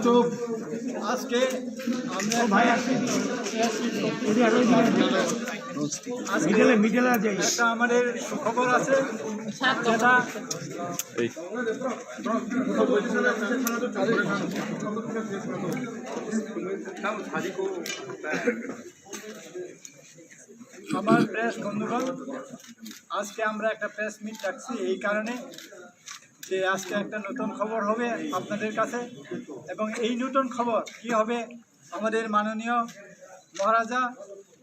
তো আজকে আমরা একটা আমাদের সুখবর আছে যেটা আমার প্রেস বন্ধুগণ, আজকে আমরা একটা প্রেস মিট রাখছি এই কারণে যে আজকে একটা নতুন খবর হবে আপনাদের কাছে। এবং এই নতুন খবর কি হবে, আমাদের মাননীয় মহারাজা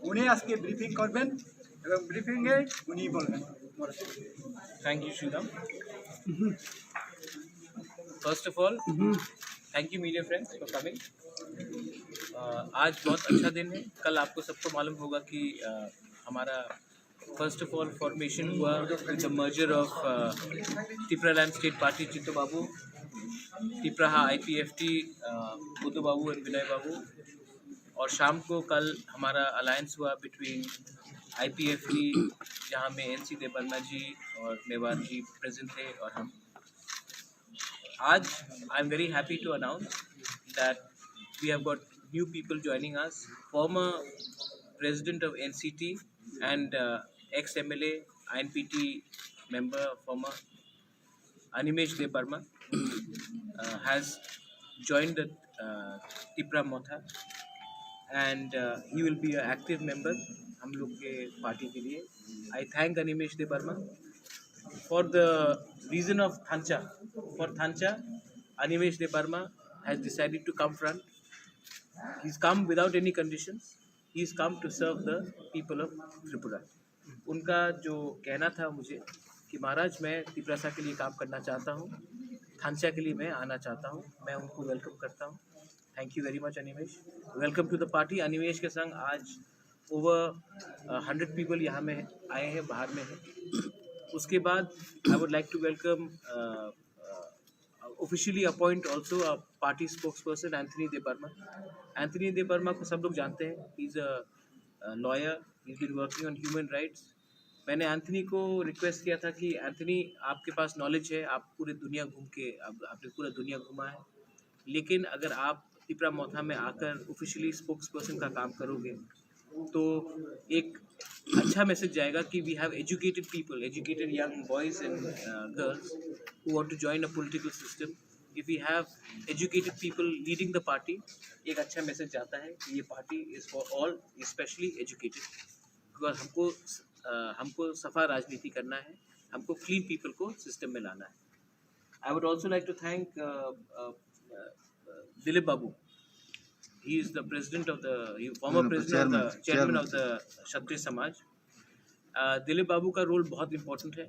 উনি আজকে ব্রিফিং করবেন এবং ব্রিফিংয়ে উনি বলবেন। Thank you Shriram. First of all thank you media friends for coming. आज बहुत अच्छा दिन है। कल आपको सबको मालूम होगा कि हमारा फर्स्ट ऑफ ऑल फॉर्मेशन हुआ with the merger of Tipraland state party Chitto babu, Tipraha IPFT Buddhu Babu and विनय बाबू। और शाम को कल हमारा अलायंस हुआ बिटवीन IPFT, जहाँ में NC देवर्मा जी और मेवाड़ जी प्रेजेंट थे और हम। आज I am very happy to announce that we have got new people joining us. Former president of NCT and ex-MLA INPT member former Animesh Debarma has joined the Tipra Motha and he will be an active member हम लोग के party के लिए। I thank Animesh Debarma for the reason of Thancha. For Thancha, Animesh Debarma has decided to come front. He's come without any conditions. He's come to serve the people of Tripura. उनका जो कहना था मुझे कि महाराज मैं तिपरासा के लिए काम करना चाहता हूँ, थांचा के लिए मैं आना चाहता हूँ, मैं उनको वेलकम करता हूँ। Thank you very much Animesh. Welcome to the party. Animesh के संग आज ओवर 100 पीपल यहाँ में आए हैं, बाहर में हैं। उसके बाद I would like to welcome officially appoint also a party spokesperson Anthony Debbarma. Anthony Debbarma को सब लोग जानते हैं, he is a lawyer, he is been working on human rights. मैंने एंथनी को रिक्वेस्ट किया था कि एंथनी आपके पास नॉलेज है, आप पूरे दुनिया घूम के आपने पूरा दुनिया घूमा है, लेकिन अगर आप तिपरा मोथा में आकर ऑफिशियली स्पोक्स पर्सन का काम करोगे तो एक अच्छा मैसेज जाएगा कि we have educated people, educated young boys and girls who want to join a political system. If we have educated people leading the party, एक अच्छा मैसेज जाता है कि ये party is for all, specially educated. Because हमको सफ़ा राजनीति करना है, हमको क्लीन पीपल को सिस्टम में लाना है। I would also like to thank Dilip babu. He is the president of the former president of the chairman of the क्षत्रिय समाज। दिलीप बाबू का रोल बहुत इम्पोर्टेंट है।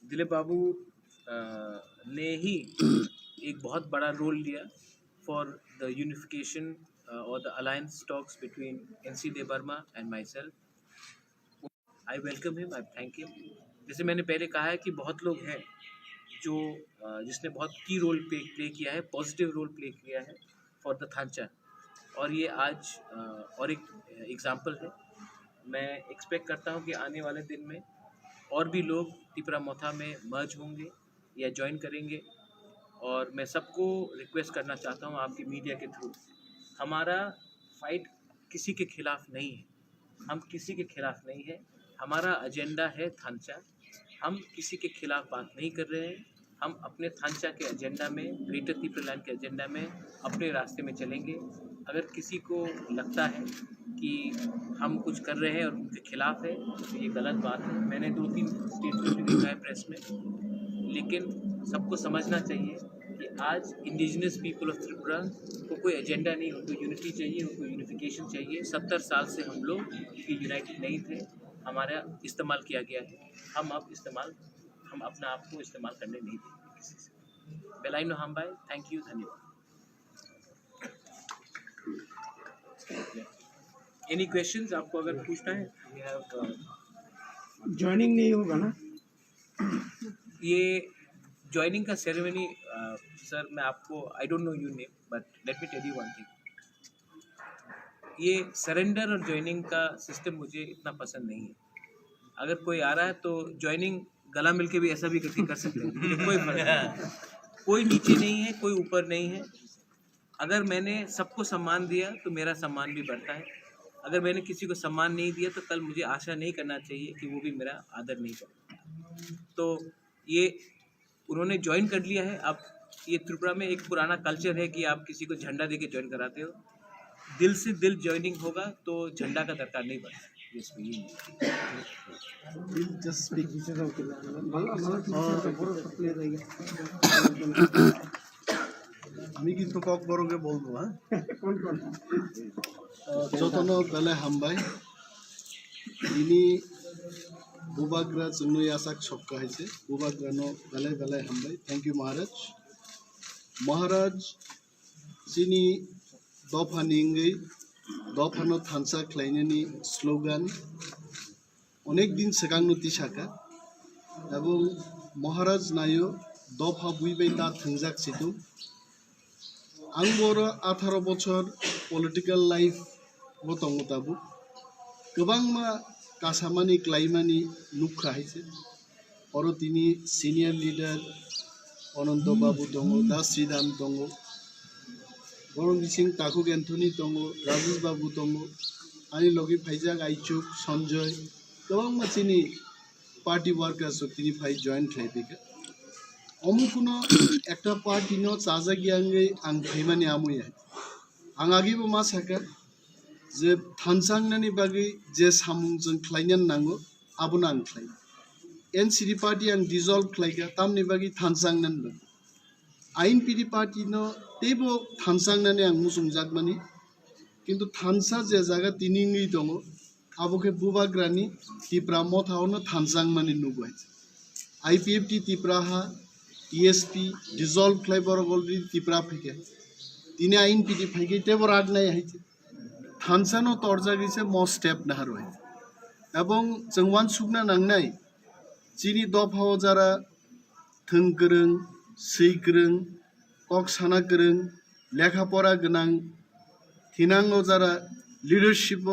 दिलीप बाबू ने ही एक बहुत बड़ा रोल लिया फॉर द यूनिफिकेशन और the alliance talks between NC Debbarma and my self. I welcome him, I thank him. जैसे मैंने पहले कहा है कि बहुत लोग हैं जो जिसने बहुत की रोल प्ले किया है, पॉजिटिव रोल प्ले किया है फॉर द थांचा, और ये आज और एक एग्ज़ाम्पल है। मैं एक्सपेक्ट करता हूँ कि आने वाले दिन में और भी लोग तिपरा मोथा में मर्ज होंगे या ज्वाइन करेंगे। और मैं सबको रिक्वेस्ट करना चाहता हूँ आपकी मीडिया के थ्रू, हमारा फाइट किसी के खिलाफ नहीं है, हम किसी के खिलाफ नहीं है, हमारा एजेंडा है थांचा। हम किसी के खिलाफ बात नहीं कर रहे हैं, हम अपने थांचा के एजेंडा में, ग्रेटर तिपरालैंड के एजेंडा में अपने रास्ते में चलेंगे। अगर किसी को लगता है कि हम कुछ कर रहे हैं और उनके खिलाफ है तो ये गलत बात है। मैंने 2-3 स्टेटमेंट भी देखा है प्रेस में, लेकिन सबको समझना चाहिए कि आज इंडिजिनस पीपल ऑफ त्रिपुरा को कोई एजेंडा नहीं, उनको यूनिटी चाहिए, उनको यूनिफिकेशन चाहिए। 70 साल से हम लोग यूनाइटेड नहीं थे, हमारा इस्तेमाल किया गया है। हम अपना आप को इस्तेमाल करने नहीं देंगे किसी से। बेलाइन हम भाई, थैंक यू, धन्यवाद। एनी क्वेश्चंस आपको अगर पूछना है? वी हैव ज्वाइनिंग नहीं होगा ना ये ज्वाइनिंग का सेरेमनी। सर मैं आपको, I don't know your name but let me tell you one thing. ये सरेंडर और ज्वाइनिंग का सिस्टम मुझे इतना पसंद नहीं है। अगर कोई आ रहा है तो ज्वाइनिंग गला मिल के भी ऐसा भी करके कर सकते हैं, मुझे कोई फर्क नहीं। कोई नीचे नहीं है, कोई ऊपर नहीं है। अगर मैंने सबको सम्मान दिया तो मेरा सम्मान भी बढ़ता है। अगर मैंने किसी को सम्मान नहीं दिया तो कल मुझे आशा नहीं करना चाहिए कि वो भी मेरा आदर नहीं करे। तो ये उन्होंने ज्वाइन कर लिया है। अब ये त्रिपुरा में एक पुराना कल्चर है कि आप किसी को झंडा दे के ज्वाइन कराते हो। दिल से दिल ज्वाइनिंग होगा तो झंडा का दरकार नहीं पड़ता। আমি কিন্তু ককবরকে বলবো হ্যাঁ যতন বেলে হামবাই তিনি বুবাগ্রা জন্য আসাক ছক্কা হয়েছে বুবাগ্রানো বেলে বেলে হামবাই থ্যাংক ইউ মহারাজ মহারাজ যিনি দফা নিঙ্গই দফানো থানসা খ্লাইনানি স্লোগান অনেক দিন সেগাংনো তিসাকা এবং মহারাজ নাইও দফা বুইবাই তা থংজাক সিতু आं बर' 18 बছর पलिटिकल लाइफ दङ दाबो गोबां मा कासामानि क्लाइमानि नुखा हायसे अरो तिनि सिनियर लिडार अनंत बाबू दङ दा श्रीराम दङ बरं बिसिं ताकुक एन्थनी दङ राजेश बाबू दङ आनि लगे फाइजाक आइचुक सञ्जय गोबां मानसिनि पार्टी वार्कार्स तिनि फाइ जइन खालायफैखो अमुकुनो एकटा पार्टीनो चाजागियांगै आं फैमानि आमुया आं आगिबो मा साका जे थानसांनानि बागै जे सामुंजों ख्लायनान नांगौ आबुना आं ख्लाय एनसीडी पार्टी आं डिजल्व ख्लायगा तामनि बागै थानसांनान दं आईएनपीडी पार्टीनो तेबो थानसांनानि आं मुसुंजाकमानि किन्तु थानसा जे जागा तिनिङै दङ आबोखे बुबाग्रानि तिप्रा मथावनो थानसांमानि नुबाय आईपीएफटी तिप्राहा टीएसपी डिजल्व क्लाइबर अलरेडी तिप्रा फैके तिने आईन पीटी फैके तेबो राग नाय हाइचे थानसानो तर्जा गैसे म स्टेप नाहार हाइ एवं जोंवान सुगना नांनाय जिनि दफाव जारा थोंगोरों सैगोरों कक साना गोरों लेखा परा गोनां थिनांगो जारा लिडारशिप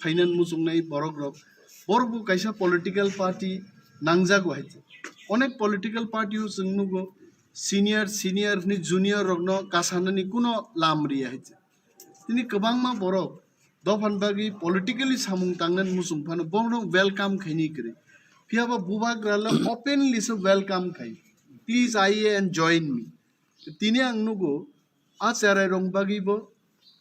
फाइनान मुजुंनाय बरग्रब बरबो कायसा पलिटिकल पार्टी नांजागो हाइचे अनेक पलिटिकल पार्टी जों नुगो सिनियर नि जूनियर रगनो कासानानि कुनो लामरि हाइचे तिनि गोबांमा बरक दफान बागै पलिटिकली सामुं तांनान मुसुंफानो बरनो वेलकाम खाइनि करे फियाबा बुबाग्राला ओपनली से वेलकाम खाइ please I and join me तिनि आं नुगो आचाराय रंग बागैबो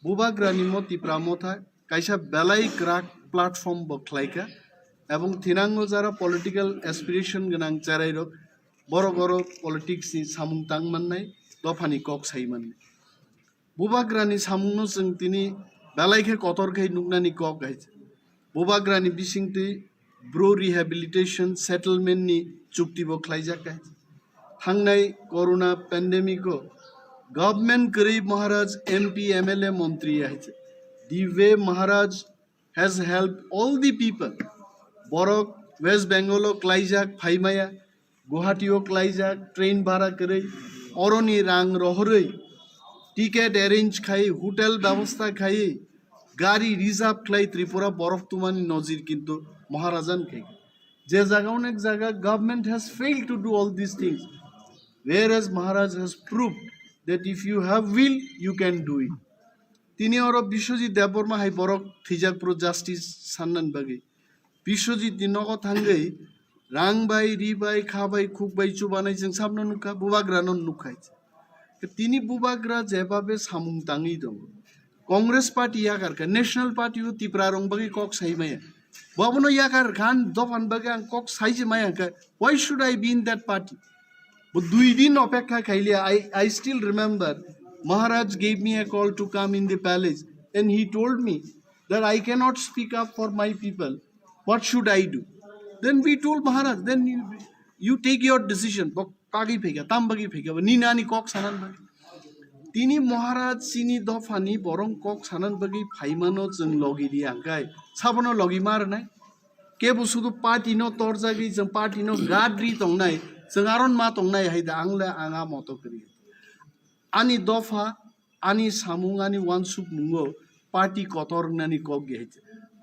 बुबाग्रानि मति प्रामथा कायसा बेलाय क्राक प्लेटफर्म बख्लायका एवं थिनांगो जारा पलिटिकल एस्पिरेशन गोनां चारायरक बर' बर' पलिटिक्सनि सामुं तांमाननाय दफानि कक साइमाननाय बुबाग्रानि सामुंनो जों तिनि बेलायखे कतरखै नुगनानि कक हाइचे बुबाग्रानि बिसिंथै ब्रो रिहेबिलिटेशन सेटलमेन्टनि चुक्ति बख्लायजाक थांनाय कोरोना पेन्डेमिको गवर्नमेंट गरीब महाराज एमपी एमएलए मंत्री हाइचे the way Maharaj has help all the people Barak West Bengal क्लाइजाक फाइमाया गुवाहाटीओ क्लाइजाक ट्रेन भाड़ा करे अरनि रां रहरै टिकेट एरेंज खाई होटेल व्यवस्था खाई गाड़ी रिजार्व खाई त्रिपुरा बरफ तुमानी नजिर किन्तु महाराजान खाई जे जगह अनेक जगह government has failed to do all this things whereas Maharaj has proved that if you have will you can do it तिनी और विश्वजित देवबर्मा हाई बरक थैजाक प्रो जस्टिस साननान बागै विश्वजित नगद थांगै रांबाय रिबाय खाबाय खुकबाय चुबानाय जों साबनो नुखा बुबाग्रानो नुखाय तिनी बुबाग्रा जेबाबे सामुं ताङै दं कांग्रेस पार्टी यागारका नेशनल पार्टी हो तिप्रा रंग बागै कक साइमाया बाबनो यागार खान दफान बागै आं कक साइजे माया why should I be in that party वो 2 दिन अपेक्षा खाइलिया I still remember Maharaj gave me a call to come in the palace and he told me that I cannot speak up for my people. What should I do? Then we told Maharaj, then you take your decision. Kagi phega, tambagi phega, ninani kok sanan bagi. Tini Maharaj sini dofani borong kok sanan bagi phaimano jeng logi dia gai. Sabono logi mar nai. Kebu sudu party no torzagi jeng party no gadri tong nai. Sengaron ma tong nai haida angla anga moto kri. Ani dofa, ani samung, ani wansuk mungo. Party Qatar नानी कग गए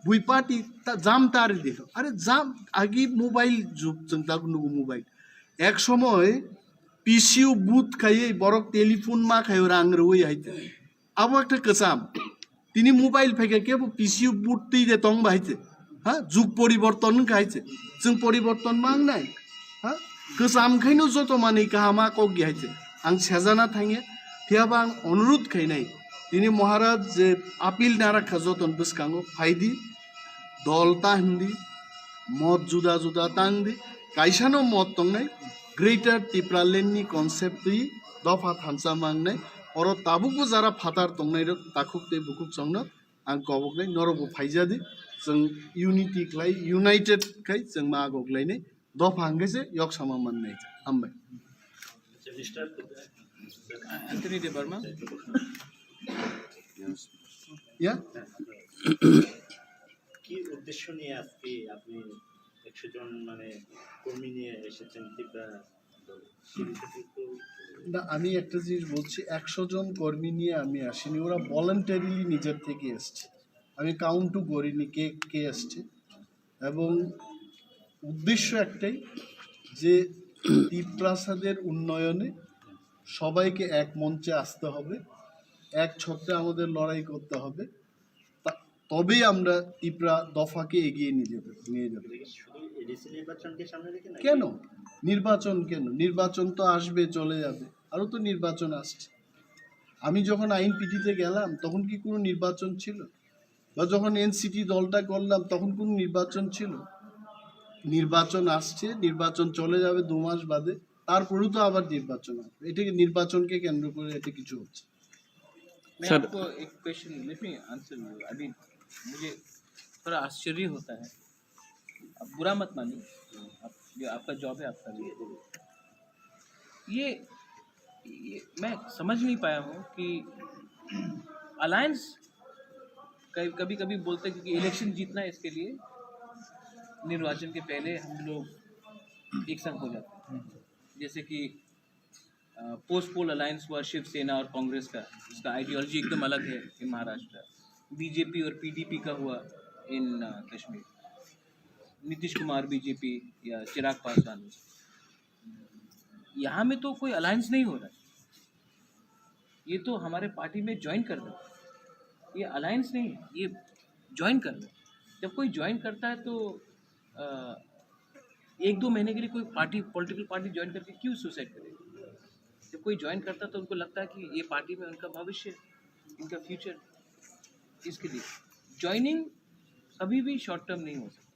बुई party जाम तार देखो अरे जाम आगे mobile जुग जों दा नुगु mobile एक समय पिसिउ बुथ खाई बरक टेलीफोन मा खायो रां रवै हाइते अब एक कसाम तिनी मोबाइल फेंके के पिसिउ बुथ ती दे तंग बाइते हाँ जुग परिवर्तन खाइছে जों परिवर्तन मांगनाय हाँ कसाम खाइनो जतो माने कामा कग गहाइছে आं सेजाना थाङे फियाबा आं अनुरोध खाइनाय तिनी महाराज जे आपिल नाराखा जतन बसकांगो फाइदी दलता हिंदी मत जुदा जुदा तांदी काइसानो मत तंगनाय ग्रेटर टिप्रालेंडनि कन्सेप्ट दफा थानसा मांगनाय और ताबुकबो जारा फातार तंगनाय ताखुक ते बुकुक संनो आं गबकनाय नरबो फाइजादि जों यूनिटी क्लाय यूनाइटेड खाय जों मागकलायनाय दफा हांगैसे यक सामा माननाय हामबाय एंथनी डे बर्मा या কি উদ্দেশ্য নিয়ে আজকে আপনি 100 জন মানে কর্মী নিয়ে এসেছেন ত্রিপুরা দলে? না আমি একটা জিনিস বলছি 100 জন কর্মী নিয়ে আমি আসিনি ওরা ভলান্টারিলি নিজের থেকে এসেছে আমি কাউন্টও করিনি কে কে এসছে এবং উদ্দেশ্য একটাই যে ত্রিপ্রাসাদের উন্নয়নে সবাইকে এক মঞ্চে আসতে হবে এক ছত্রে আমাদের লড়াই করতে হবে তবেই আমরা ত্রিপুরা দফাকে এগিয়ে নিয়ে যাব শুধু এডিসি নির্বাচনকে সামনে রেখে না কেন নির্বাচন তো আসবে চলে যাবে আরো তো নির্বাচন আসছে আমি যখন আইন পিটিতে গেলাম তখন কি কোনো নির্বাচন ছিল বা যখন এনসিটি দলটা করলাম তখন কোনো নির্বাচন ছিল নির্বাচন আসছে নির্বাচন চলে যাবে 2 মাস বাদে তারপরেও তো আবার নির্বাচন আসবে এটাকে নির্বাচনকে কেন্দ্র করে এটা কিছু হচ্ছে मैं आपको एक question let me answer you I mean मुझे थोड़ा आश्चर्य होता है आप बुरा मत मानिए ये आपका जॉब है आपका लिए ये मैं समझ नहीं पाया हूँ कि अलायंस कभी कभी बोलते हैं कि इलेक्शन जीतना है इसके लिए निर्वाचन के पहले हम लोग एक संग हो जाते हैं जैसे कि पोस्ट पोल अलायंस हुआ शिवसेना और कांग्रेस का इसका आइडियोलॉजी एकदम अलग है इन महाराष्ट्र बीजेपी और पीडीपी का हुआ इन कश्मीर नीतीश कुमार बीजेपी या चिराग पासवान यहाँ में तो कोई अलायंस नहीं हो रहा है ये तो हमारे पार्टी में ज्वाइन कर रहे हैं ये अलायंस नहीं है ये ज्वाइन कर रहे हैं जब कोई ज्वाइन करता है तो 1-2 महीने के लिए कोई पॉलिटिकल पार्टी ज्वाइन करके क्यों सुसाइड करेगी जब कोई ज्वाइन करता है तो उनको लगता है कि ये पार्टी में उनका भविष्य इनका फ्यूचर इसके लिए ज्वाइनिंग कभी भी शॉर्ट टर्म नहीं हो सकता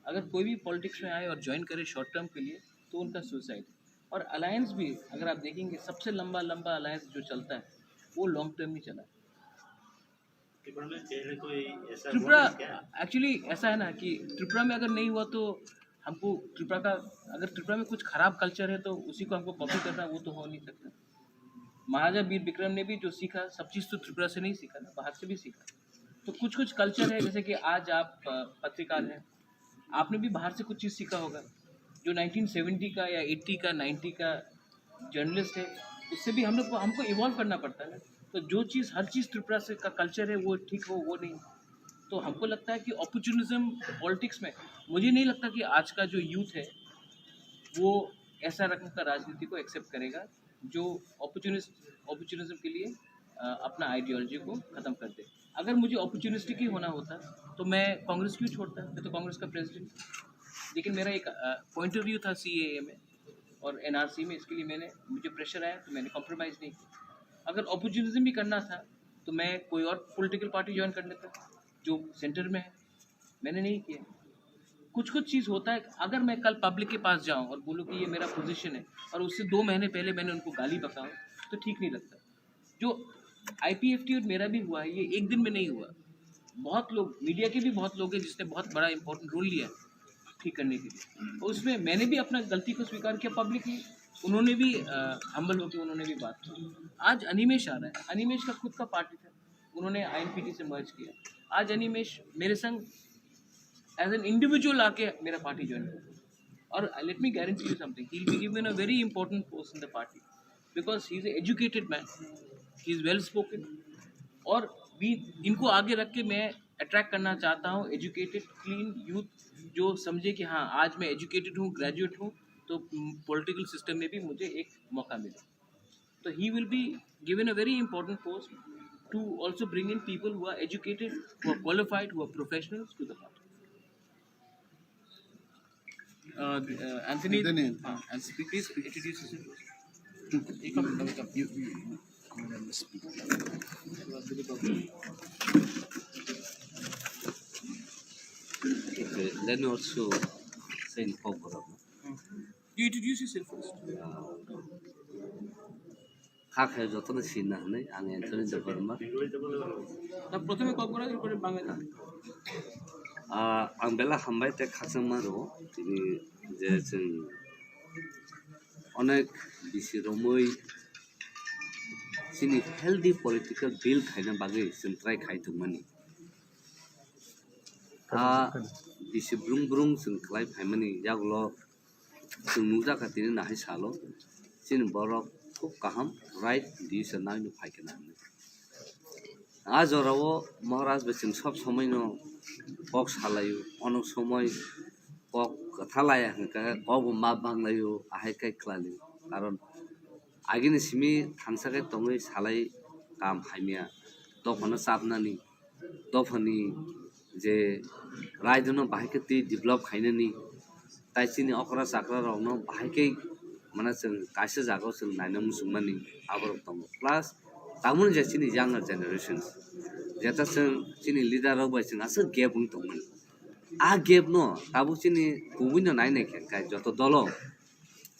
अगर कोई भी पॉलिटिक्स में आए और ज्वाइन करे शॉर्ट टर्म के लिए तो उनका सुसाइड और अलायंस भी अगर आप देखेंगे सबसे लंबा अलायंस जो चलता है वो लॉन्ग टर्म ही चला है त्रिपुरा एक्चुअली ऐसा है ना कि त्रिपुरा में अगर नहीं हुआ तो हमको त्रिपुरा का अगर त्रिपुरा में कुछ खराब कल्चर है तो उसी को हमको कॉपी करना वो तो हो नहीं सकता महाराजा वीर विक्रम ने भी जो सीखा सब चीज़ तो त्रिपुरा से नहीं सीखा ना बाहर से भी सीखा तो कुछ कल्चर है जैसे कि आज आप पत्रकार हैं आपने भी बाहर से कुछ चीज़ सीखा होगा जो 1970 का या 80 का 90 का जर्नलिस्ट है उससे भी हम लोग को हमको इवॉल्व करना पड़ता है ना तो जो चीज़ हर चीज़ त्रिपुरा से का कल्चर है वो ठीक हो वो नहीं तो हमको लगता है कि अपॉर्चुनिज्म पॉलिटिक्स में मुझे नहीं लगता कि आज का जो यूथ है वो ऐसा रकम का राजनीति को एक्सेप्ट करेगा जो अपॉर्चुनिज्म के लिए अपना आइडियोलॉजी को ख़त्म कर दे अगर मुझे अपॉर्चुनिस्टिक ही होना होता तो मैं कांग्रेस क्यों छोड़ता मैं तो कांग्रेस का प्रेसिडेंट लेकिन मेरा एक पॉइंट ऑफ व्यू था CAA में और NRC में इसके लिए मुझे प्रेशर आया तो मैंने कॉम्प्रोमाइज़ नहीं किया अगर अपॉर्चुनिज्म भी करना था तो मैं कोई और पॉलिटिकल पार्टी ज्वाइन कर लेता जो सेंटर में है मैंने नहीं किया कुछ चीज़ होता है अगर मैं कल पब्लिक के पास जाऊं और बोलूं कि ये मेरा पोजीशन है और उससे 2 महीने पहले मैंने उनको गाली बकाऊं तो ठीक नहीं लगता जो IPFT और मेरा भी हुआ है ये एक दिन में नहीं हुआ बहुत लोग मीडिया के भी बहुत लोग हैं जिसने बहुत बड़ा इंपॉर्टेंट रोल लिया ठीक करने के लिए और उसमें मैंने भी अपना गलती को स्वीकार किया पब्लिकली उन्होंने भी हम्बल होकर उन्होंने भी बात की आज अनिमेश आ रहा है अनिमेश का खुद का पार्टी था उन्होंने INPT से मर्ज किया आज अनिमेश मेरे संग एज एन इंडिविजुअल आके मेरा पार्टी ज्वाइन कर और let me guarantee you something he will be given a very important post in the party because he is educated man he is well spoken और इनको आगे रख के मैं अट्रैक्ट करना चाहता हूँ एजुकेटेड क्लीन यूथ जो समझे कि हाँ आज मैं एजुकेटेड हूँ, ग्रेजुएट हूँ, तो पॉलिटिकल सिस्टम में भी मुझे एक मौका मिले. So he will be given a very important post to also bring in people who are educated, who are qualified, who are professionals to the party. Anthony, Anthony, please introduce yourself. You come. Okay, let me also say in favor of You introduce yourself first. খাখায় যত না সিনা নেই আমি Anthony Debbarma তা প্রথমে call করা এরপরে বাংলা. आं बेला हामबाय ते खासमारो तिनि जे जों अनेक बिसि रमै जोंनि हेल्दी पलिटिकल बिल खायनो बागै जों ट्राइ खायदोंमोन बिसि ब्रुं ब्रुं जों खालाय फायमानि यागल' जों नुजाखातिनि नाहाय साल' जों बरफ খুব কাহাম রাইট দিছে নাইনো ফাইকেনা আজরাও মহারাজ বেচিন সব সময় ন কক সালায়ু অনেক সময় কক কথালায় কক মা বাংলায়ু আহাইকাই ক্লালি কারণ আগিনি সিমি থাংসাকে তঙै সালাই কাম হাইমিয়া তখন চাপনানি তখনই যে রাইজনো বাহাইকে তি ডেভেলপ খাইনানি তাইচিনি অকরা চাকরা রাवनो বাহাইকে माने जों गासै जागाव जों नायनो मुसुमानि आबर दङ प्लास तामुन जेसिनि यांगार जेनेरेशन्स जेता जों जोंनि लिडाराव बाय जों आसो गेप दंमोन आ गेप न ताबु जोंनि गुबुननो नायनाय खेंखाय जत दल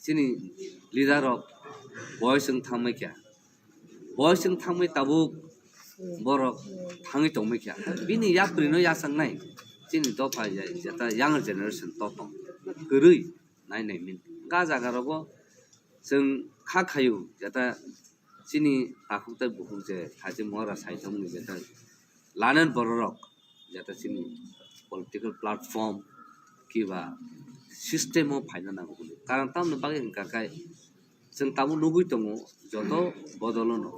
जोंनि लिडाराव बयसजों थांमायखिया बयसजों थांमाय ताबु बर' थाङै दंमायखिया बिनि याप्रिनो यासांनाय जोंनि दफा जेता यांगार जेनेरेशन दं गोरै नायनाय मिन गा जागारावबो जों खाखायो जेता जोंनि आखुथाय बुहुम जे हाजो महरा साइथामनि जेता लानान बररक जेता जोंनि पलिटिकल प्लेटफर्म किबा सिस्टेमाव फायना नांगौ कारण तामनो बागै हंखाखाय जों तामु नुबै दङ जत बदलनो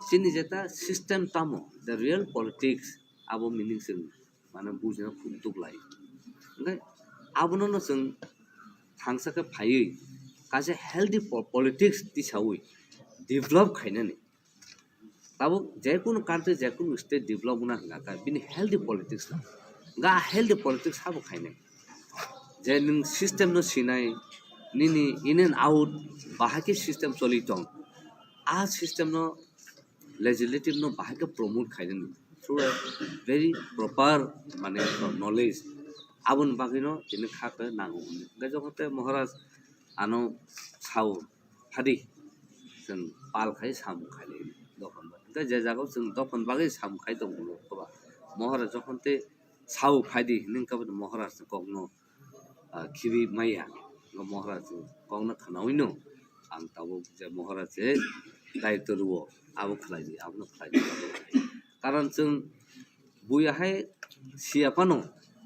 जोंनि जेता सिस्टेम तामो द रियल पलिटिक्स आबो मिनिं जों माने बुजिनो खूब दुगलाय ओंखाय आबोनो जों थांसाखौ फायै गासै हेल्दी पलिटिक्स दिसावै डेभेलप खायनानै ताबो जेकुनु कान्ट्री जेकुनु स्टेट डेभेलप होना हंगाका बिनि हेल्दी पलिटिक्स ना गा हेल्दी पलिटिक्स हाबो खायनाय जे नों सिस्टेम न सिनाय निनि इन एन्ड आउट बाहाके सिस्टेम चलि दं आ सिस्टेम न लेजिस्लेटिव न बाहाके प्रमोट खायनानै थ्रु ए भेरी प्रपार माने नलेज आबुन बागैनो दिनै खाखो नांगौ ओमफ्राय जखते महाराज आनो साव फादि जों पाल खाय साम खायले दखन ओमफ्राय जे जागाव जों दखन बागै साम खाय दं गोबा महाराज जखते साव फादि नोंकाबो महाराज कगनो खिबि माया महाराज कगनो खानावैनो आं ताबो जे महाराज जे दायित्व रुओ आबो खलायदि आबो खलायदि कारण जों बुयाहाय सियापानो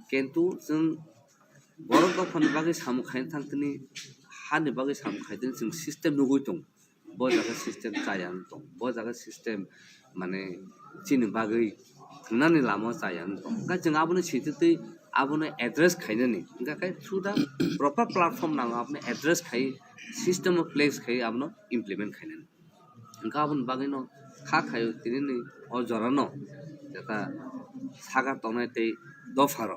किन्तु जों बर' दफानि बागै साम खायनो थांतनि हानि बागै साम खायदों जों सिस्टेम नुगै दं ब जागा सिस्टेम जायानो दं ब जागा सिस्टेम माने चिनि बागै थांनानै लामा जायानो दं ओंखाय जों आबोनो सिथोतै आबोनो एड्रेस खायनानै ओंखाय थ्रु दा प्रपार प्लेटफर्म नांगौ आबोनो एड्रेस खाय सिस्टेम अफ प्लेस खाय आबोनो इमप्लिमेन्ट खायनानै ओंखाय आबोनो बागैनो खा खायो दिनै अ जरानो जेता सागा तंनाय तै दफार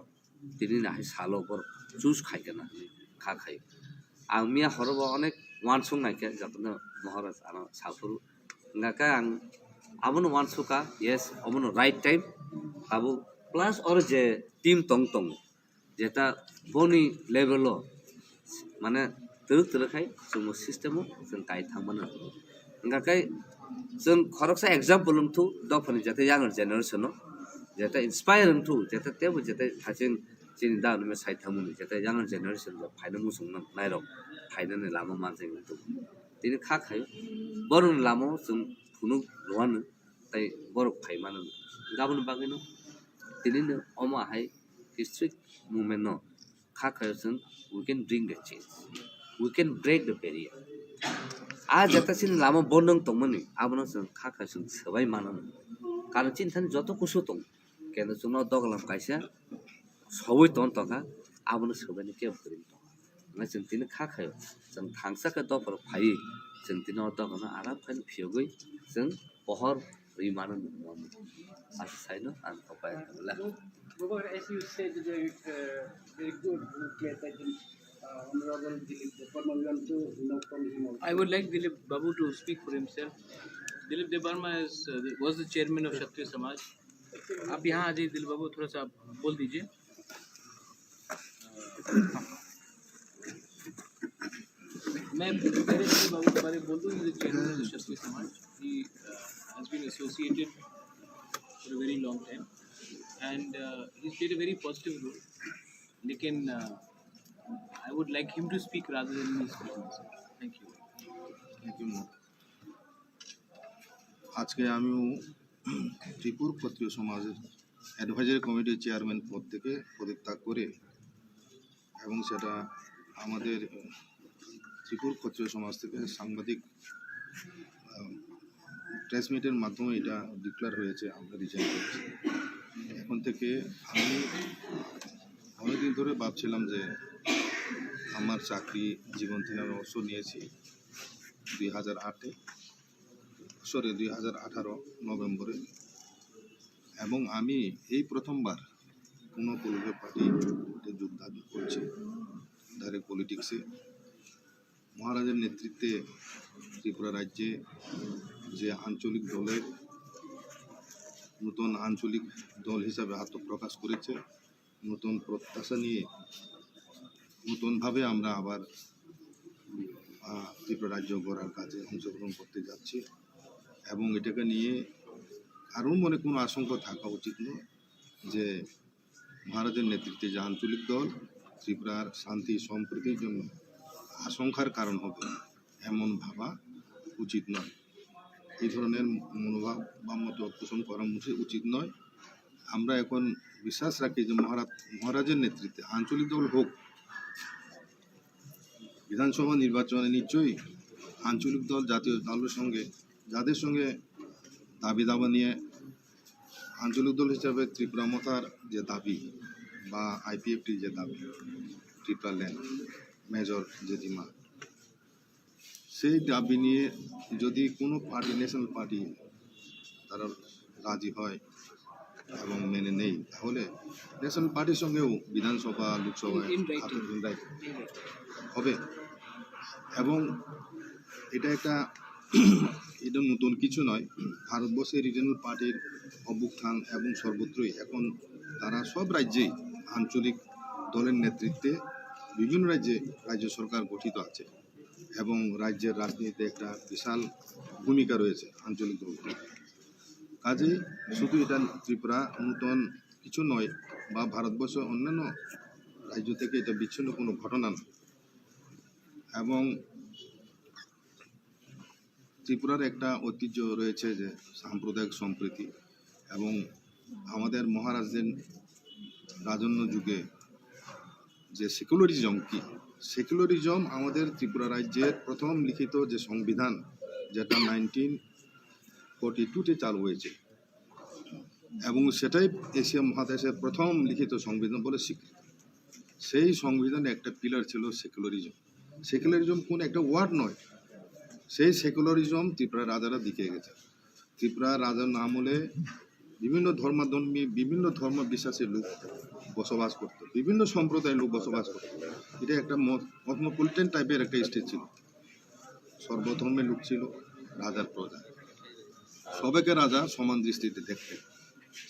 दिनै नाहाय साल बर चुज खायगोन खा खायो आं मिया हरबा अनेक वान सं नायखे जातनो महाराज आनो साफुरु ओंखाय आं आबोनो वान सुका येस अबोनो राइट टाइम आबो प्लास और जे टीम तंग जेता बनि लेभेलो माने तरखाय जों सिस्टेमाव जों गाय थांबानो ओंखाय जों खरकसा एग्जाम्पल थु दफानि जेता यांगार जेनेरेशन जेता इंस्पायर थु जेता तेबो जेता हासिन जोंनि दा नुमे साइथामुनि जेता यांगार जेनेरेशन फायनो मुसुंना नायरो फायनानै लामा मानसै दं दिनै खा खायो बरन लामाव जों फुनु रवानो ताई बरफ फायमानो गाबोन बागैनो दिनैनो अमाहाय डिस्ट्रिक्ट मुभमेन्ट न खा खायो जों we can bring the change we can break the barrier आ जेतासिन लामा बन्दं दंमोन आबोनो जों खा खायो जों सोबाय मानो Karena cinta joto kusutong. Kena cuma dogalam kaisa. Sawai ton toka. Abang sebenarnya kaya berin to. Nah cintina kakayo. Ceng thangsa ke to per pai. Cintina otak kena Arab kan piogoi. Ceng pohor rimanan mom. Asal saya no antopai lah. As you said, very good Honorable Dilip Debarma, we want to know from him also. I would like Dilip Babu to speak for himself. Dilip Debarma was the chairman of Kshatriya Samaj. आप यहाँ आ जाइए दिलीप बाबू, थोड़ा सा आप बोल दीजिए. मैं पहले दिलीप बाबू के बारे में बोल दूँ. He is the chairman of the Kshatriya Samaj. He has been associated for a very long time and he's played a very positive role. लेकिन I would like him to speak rather than me speaking. Thank you. আজকে আমিও ত্রিপুর ক্ষত্রিয় সমাজের advisory কমিটির chairman পদ থেকে পদত্যাগ করে এবং সেটা আমাদের ত্রিপুর ক্ষত্রিয় সমাজ থেকে সাংবাদিক প্রেস মিটের মাধ্যমে এটা ডিক্লেয়ার হয়েছে, আমরা রিজাইন করছি। এখন থেকে আমি অনেকদিন ধরে ভাবছিলাম যে আমার চাকরি জীবন থেকে আমি অবসর নিয়েছি 2018 নভেম্বরে, এবং আমি এই প্রথমবার কোনো পলিটিক্যাল পার্টিতে যোগদান করছি ডাইরেক্ট পলিটিক্সে। মহারাজের নেতৃত্বে ত্রিপুরা রাজ্যে যে আঞ্চলিক দলের নতুন আঞ্চলিক দল হিসাবে আত্মপ্রকাশ করেছে, নতুন প্রত্যাশা নিয়ে নতুনভাবে আমরা আবার ত্রিপুরা রাজ্য গড়ার কাজে অংশগ্রহণ করতে যাচ্ছি। এবং এটাকে নিয়ে আরও মনে কোনো আশঙ্কা থাকা উচিত নয় যে মহারাজের নেতৃত্বে যে আঞ্চলিক দল ত্রিপুরার শান্তি সম্প্রীতির জন্য আশঙ্কার কারণ হবে, এমন ভাবা উচিত নয়। এই ধরনের মনোভাব বা মত পোষণ করা উচিত নয়। আমরা এখন বিশ্বাস রাখি যে মহারাজের নেতৃত্বে আঞ্চলিক দল হোক, বিধানসভা নির্বাচনে নিশ্চয়ই আঞ্চলিক দল জাতীয় দলের সঙ্গে যাদের সঙ্গে দাবি দাবা নিয়ে আঞ্চলিক দল হিসাবে ত্রিপুরা মতার যে দাবি বা আইপিএফটির যে দাবি, ত্রিপুরা ল্যান্ড মেজর যে ডিমান্ড, সেই দাবি নিয়ে যদি কোনো পার্টি ন্যাশনাল পার্টি তারা রাজি হয় এবং মেনে নেই, তাহলে ন্যাশনাল পার্টির সঙ্গেও বিধানসভা লোকসভায় হবে। এবং এটা নতুন কিছু নয়। ভারতবর্ষের রিজনাল পার্টির অভ্যুত্থান এবং সর্বত্রই এখন তারা সব রাজ্যেই আঞ্চলিক দলের নেতৃত্বে বিভিন্ন রাজ্যে রাজ্য সরকার গঠিত আছে এবং রাজ্যের রাজনীতিতে একটা বিশাল ভূমিকা রয়েছে আঞ্চলিক দলগুলো। কাজেই শুধু এটা ত্রিপুরা নতুন কিছু নয় বা ভারতবর্ষের অন্যান্য রাজ্য থেকে এটা বিচ্ছিন্ন কোনো ঘটনা নয়। এবং ত্রিপুরার একটা ঐতিহ্য রয়েছে যে সাম্প্রদায়িক সম্প্রীতি, এবং আমাদের মহারাজের রাজন্য যুগে যে সেকুলারিজম কি, সেকুলারিজম আমাদের ত্রিপুরা রাজ্যের প্রথম লিখিত যে সংবিধান, যেটা 1942-তে চালু হয়েছে এবং সেটাই এশিয়া মহাদেশের প্রথম লিখিত সংবিধান বলে স্বীকৃত। সেই সংবিধানে একটা পিলার ছিল সেকুলারিজম। সেকুলারিজম কোন একটা ওয়ার্ড নয়, সেই সেকুলারিজম ত্রিপুরা রাজারা দিকে গেছে। ত্রিপুরা রাজার আমলে বিভিন্ন ধর্মাধর্মী বিভিন্ন ধর্ম বিশ্বাসী লোক বসবাস করত, বিভিন্ন সম্প্রদায়ের লোক বসবাস করত। এটা একটা কসমোপলিটন টাইপের একটা স্টেট ছিল, সর্বধর্মের লোক ছিল, রাজার প্রজা, সবাইকে রাজা সমান দৃষ্টিতে দেখতেন।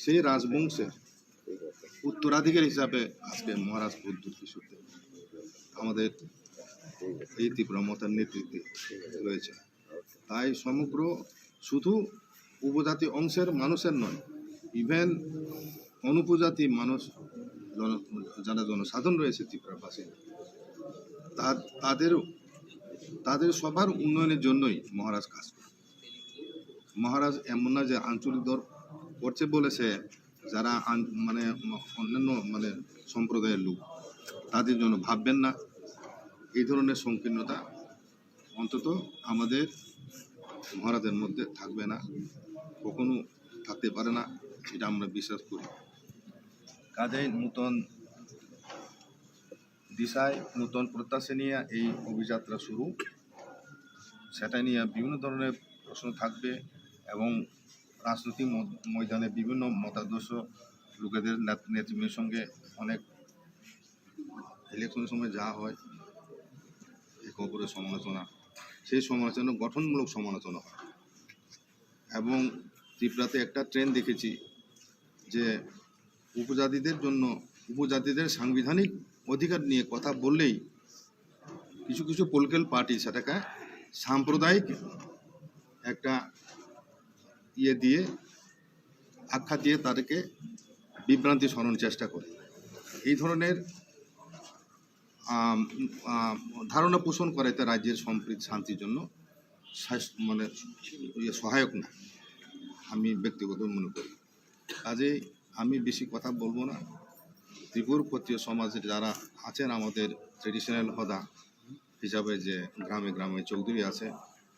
সেই রাজবংশের উত্তরাধিকার হিসাবে আজকে মহারাজ বুদ্ধ কিশোর আমাদের এই ত্রিপুরা মতার নেতৃত্বে রয়েছে। তাই সমগ্র শুধু উপজাতি অংশের মানুষের নয়, ইভেন অনুপজাতি মানুষ যারা জনসাধারণ রয়েছে ত্রিপুরার পাশে, তাদের সবার উন্নয়নের জন্যই মহারাজ কাজ করে। মহারাজ এমন না যে আঞ্চলিক দল করছে বলেছে যারা মানে অন্যান্য মানে সম্প্রদায়ের লোক তাদের জন্য ভাববেন না। এই ধরনের সংকীর্ণতা অন্তত আমাদের মহারাজের মধ্যে থাকবে না, কখনো থাকতে পারে না, এটা আমরা বিশ্বাস করি। কাজেই নূতন দিশায় নূতন প্রত্যাশা নিয়ে এই অভিযাত্রা শুরু, সেটা নিয়ে বিভিন্ন ধরনের প্রশ্ন থাকবে এবং রাজনৈতিক ময়দানে বিভিন্ন মতাদর্শ লোকেদের নেতৃবৃন্দের সঙ্গে অনেক ইলেকশনের সময় যা হয় একে অপরের সমালোচনা, সেই সমালোচনা গঠনমূলক সমালোচনা হয়। এবং ত্রিপুরাতে একটা ট্রেন্ড দেখেছি যে উপজাতিদের সাংবিধানিক অধিকার নিয়ে কথা বললেই কিছু কিছু পলিটিক্যাল পার্টি সেটাকে সাম্প্রদায়িক একটা দিয়ে আখ্যা দিয়ে তাদেরকে বিভ্রান্তি সরানোর চেষ্টা করে। এই ধরনের ধারণা পোষণ করে এতে রাজ্যের সম্প্রীতি শান্তির জন্য মানে সহায়ক না, আমি ব্যক্তিগত মনে করি। কাজে আমি বেশি কথা বলবো না। ত্রিপুর ক্ষত্রিয় সমাজের যারা আছেন, আমাদের ট্রেডিশনাল হদা হিসাবে যে গ্রামে গ্রামে চৌধুরী আছে,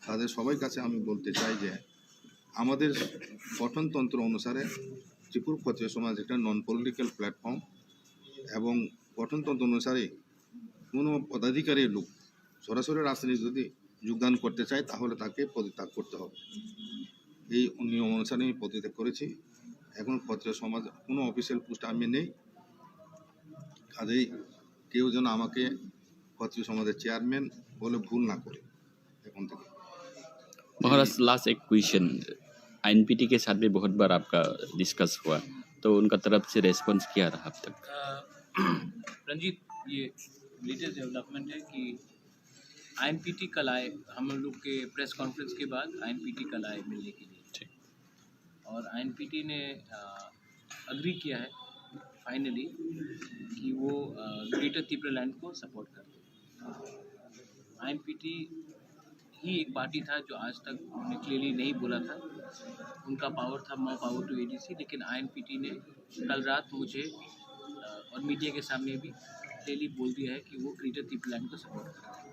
তাদের সবাই কাছে আমি বলতে চাই যে আমাদের গঠনতন্ত্র অনুসারে ত্রিপুর ক্ষত্রিয় সমাজ একটা নন পলিটিক্যাল প্ল্যাটফর্ম এবং গঠনতন্ত্র অনুসারে কোনো পদাধিকারী লোক সরাসরি রাজনীতি যদি যোগদান করতে চায় তাহলে তাকে পদত্যাগ করতে হবে। এই নিয়ম অনুসারে আমি পদত্যাগ করেছি। এখন ক্ষত্রিয় সমাজ কোনো অফিসিয়াল পোস্ট আমি নেই, কাজেই কেউ যেন আমাকে ক্ষত্রিয় সমাজের চেয়ারম্যান বলে ভুল না করে এখন থেকে। महाराज लास्ट एक क्वेश्चन, आईएनपीटी के साथ भी बहुत बार आपका डिस्कस हुआ, तो उनका तरफ से रेस्पॉन्स क्या रहा अब तक? रंजीत, ये लेटेस्ट डेवलपमेंट है कि आईएनपीटी कल आए, हम लोग के प्रेस कॉन्फ्रेंस के बाद आईएनपीटी कल आए मिलने के लिए, और आईएनपीटी ने अग्री किया है फाइनली कि वो ग्रेटर त्रिपुरा लैंड को सपोर्ट करते हैं। आईएनपीटी ही एक पार्टी था जो आज तक उन्होंने क्लियरली नहीं बोला था, उनका पावर था मोर पावर टू एडीसी, लेकिन आईएनपीटी ने कल रात मुझे और मीडिया के सामने भी क्लियरली बोल दिया है कि वो ग्रेटर त्रिपुरा लैंड को सपोर्ट करते हैं।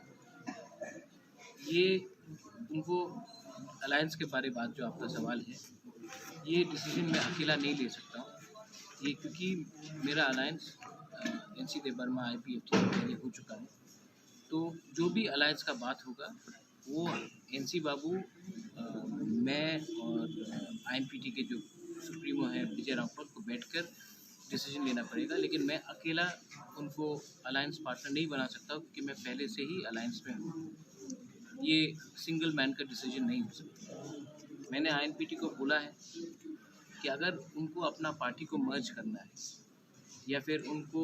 ये उनको अलायंस के बारे बात जो आपका सवाल है, ये डिसीजन मैं अकेला नहीं ले सकता हूँ, ये क्योंकि मेरा अलायंस एनसी देवर्मा आईपीएफटी पहले हो चुका है, तो जो भी अलायंस का बात होगा वो एनसी बाबू, मैं और आईएनपीटी के जो सुप्रीमो हैं विजय रामपुर को बैठकर डिसीजन लेना पड़ेगा। लेकिन मैं अकेला उनको अलायंस पार्टनर नहीं बना सकता क्योंकि मैं पहले से ही अलायंस में हूँ, ये सिंगल मैन का डिसीजन नहीं हो सकता। मैंने आईएनपीटी को बोला है कि अगर उनको अपना पार्टी को मर्ज करना है या फिर उनको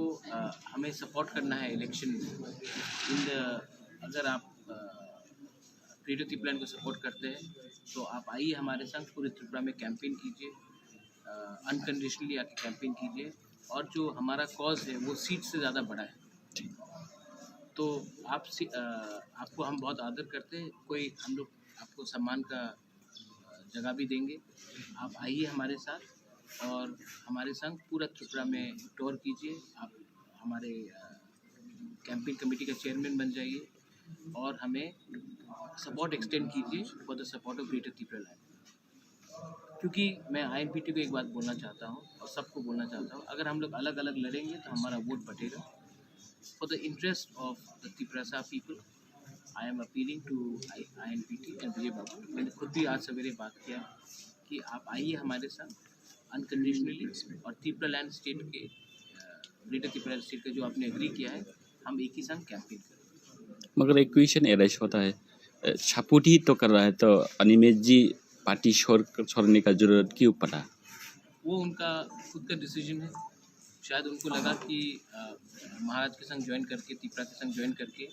हमें सपोर्ट करना है इलेक्शन में, अगर आप ग्रेटर त्रिपुरा लैंड को सपोर्ट करते हैं तो आप आइए हमारे संग, पूरे त्रिपुरा में कैंपेन कीजिए, अनकंडीशनली आके कैंपेन कीजिए, और जो हमारा कॉज है वो सीट से ज़्यादा बड़ा है। तो आपको हम बहुत आदर करते हैं, कोई हम लोग आपको सम्मान का जगह भी देंगे। आप आइए हमारे साथ और हमारे संग पूरा त्रिपुरा में टूर कीजिए, आप हमारे कैंपेन कमेटी का चेयरमैन बन जाइए और हमें सपोर्ट एक्सटेंड कीजिए for the support of greater Tripura land. क्योंकि मैं आईएनपीटी को एक बात बोलना चाहता हूँ और सबको बोलना चाहता हूँ, अगर हम लोग अलग अलग लड़ेंगे तो हमारा वोट बटेगा। For the interest of the Tripura people I am appealing to INPT and Vijay babu. मैंने खुद भी आज सवेरे बात किया कि आप आइए हमारे साथ अनकंडीशनली, और त्रिपुरा लैंड स्टेट के ग्रेटर त्रिपुरा लैंड स्टेट का जो आपने एग्री किया है, हम एक ही संग कैंपेन करें। मगर एक क्वेश्चन एराइज होता है, सपोर्ट ही तो कर रहा है तो अनिमेश जी पार्टी छोड़ने का जरूरत क्यों पड़ा? वो उनका खुद का डिसीजन है। शायद उनको लगा कि महाराज के संग ज्वाइन करके, त्रिपुरा के संग ज्वाइन करके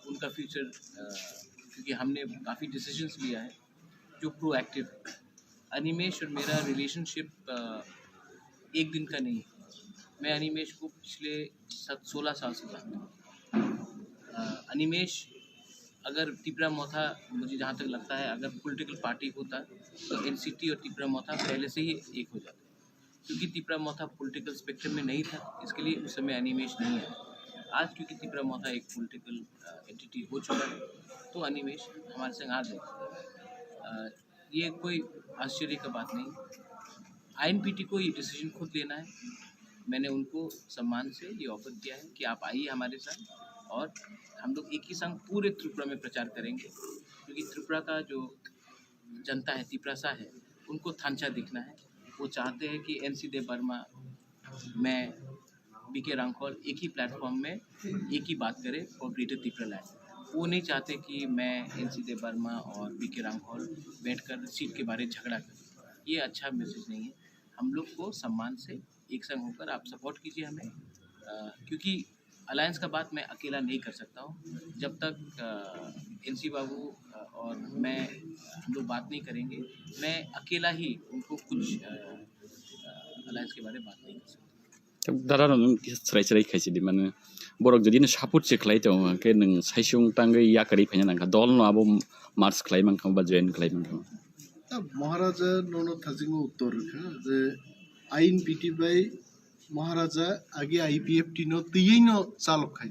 उनका फ्यूचर, क्योंकि हमने काफ़ी डिसीजंस लिया है जो प्रोएक्टिव है। अनिमेश और मेरा रिलेशनशिप एक दिन का नहीं है। मैं अनिमेश को पिछले 16 साल से जानता हूँ। अनिमेश अगर त्रिपुरा मोथा, मुझे जहाँ तक लगता है, अगर पॉलिटिकल पार्टी होता तो एनसीटी और त्रिपुरा मोथा पहले से ही एक हो जाता, क्योंकि त्रिपुरा मोथा पॉलिटिकल स्पेक्ट्रम में नहीं था, इसके लिए उस समय अनिमेश नहीं आया। आज क्योंकि त्रिपुरा मोथा एक पॉलिटिकल एंटिटी हो चुका है तो अनिमेश हमारे संग आ गए। ये कोई आश्चर्य का बात नहीं, INPT को ये डिसीजन खुद लेना है। मैंने उनको सम्मान से ये ऑफर किया है कि आप आइए हमारे साथ और हम लोग एक ही संग पूरे त्रिपुरा में प्रचार करेंगे, क्योंकि त्रिपुरा का जो जनता है, तिपरासा है, उनको थांचा दिखना है। वो चाहते हैं कि NC देव वर्मा, मैं, BK रांखौल एक ही प्लेटफॉर्म में एक ही बात करें फॉर ग्रेटर त्रिपुरा लैंड। वो नहीं चाहते कि मैं NC देव वर्मा और BK रांखौल बैठकर सीट के बारे में झगड़ा करें। ये अच्छा मैसेज नहीं है। हम लोग को सम्मान से एक संग होकर आप सपोर्ट कीजिए हमें, क्योंकि अलायंस का बात मैं अकेला नहीं कर सकता हूँ। जब तक NC बाबू और मैं हम लोग बात नहीं करेंगे, मैं अकेला ही उनको कुछ अलायंस के बारे में बात नहीं कर सकता। दादा नों स्राय खायसिदि माने बरक जदि नों सापोर्ट से खलाय दं के नों साइसुं तांगै याकरि फैना नांखा दल नआबो मार्च खलाय मांखा बा जॉइन खलाय मांखा महाराजा नोनो थाजिंगो उत्तर रखा जे INPT बाय महाराजा आगे IPFT नो तीन नो चालक खाई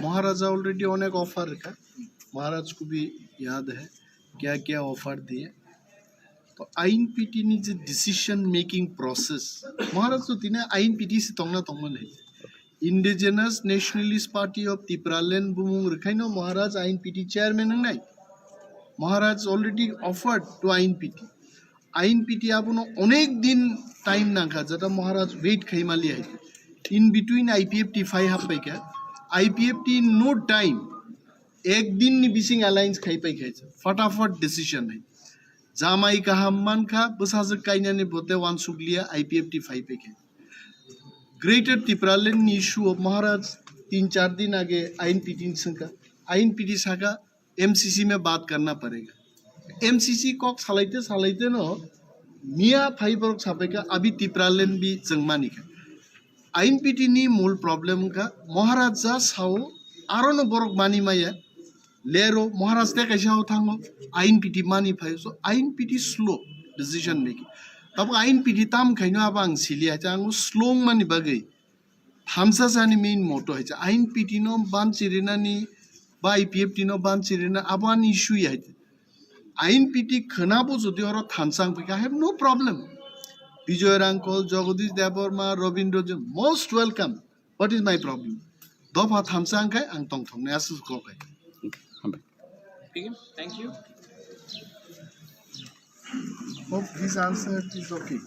महाराजा ऑलरेडी अनेक ऑफर रखा महाराज को भी याद है क्या क्या ऑफर दिए। तो INPT नी जो डिसीजन मेकिंग प्रोसेस महाराज तो तीन INPT से तंगना तंगमन है indigenous nationalist party of Tripuraland बुमुंग रखाइनो महाराज INPT चेयरमैन नहीं Maharaj already offered to INPT आपनो अनेक दिन टाइम नांखा जता महाराज वेट खाइमाली है इन बिटवीन IPFT 5 हाफ पे क्या IPFT नो टाइम एक दिन नि बिसिंग अलायंस खाइ पे खाइ फटाफट डिसीजन है जामाई का हममान खा बसाज काइना ने बोते वान सुगलिया IPFT 5 पे खाइ ग्रेटर त्रिपुरालैंड इशू ऑफ महाराज 3-4 दिन आगे INPT साका MCC में बात करना पड़ेगा। MCC को सालाइते नो मिया फाइबर सापेका अभी त्रिपुरालैंड भी जंगमानी का INPT नी मूल प्रॉब्लम का महाराज जा साओ आरो न बरक मानी माया लेरो महाराज ते कैसा हो थांगो INPT मानी फाइ सो INPT स्लो डिसीजन मेकिंग तब INPT ताम खाइनो आबांग सिलिया चांगो स्लो मानी बगै हमसा सानी मेन मोटो है INPT नो बान चिरिना नी बा IPFT नो बान चिरिना आबान इशू है INPT खनाबो जदि और थानसांग पे I have no problem विजय रांखौल जगदीश देववर्मा रविंद्र जन most welcome what is my problem दफा थानसांग है आं तंग थंग ने आसु को है ठीक है, thank you. hope this answer is okay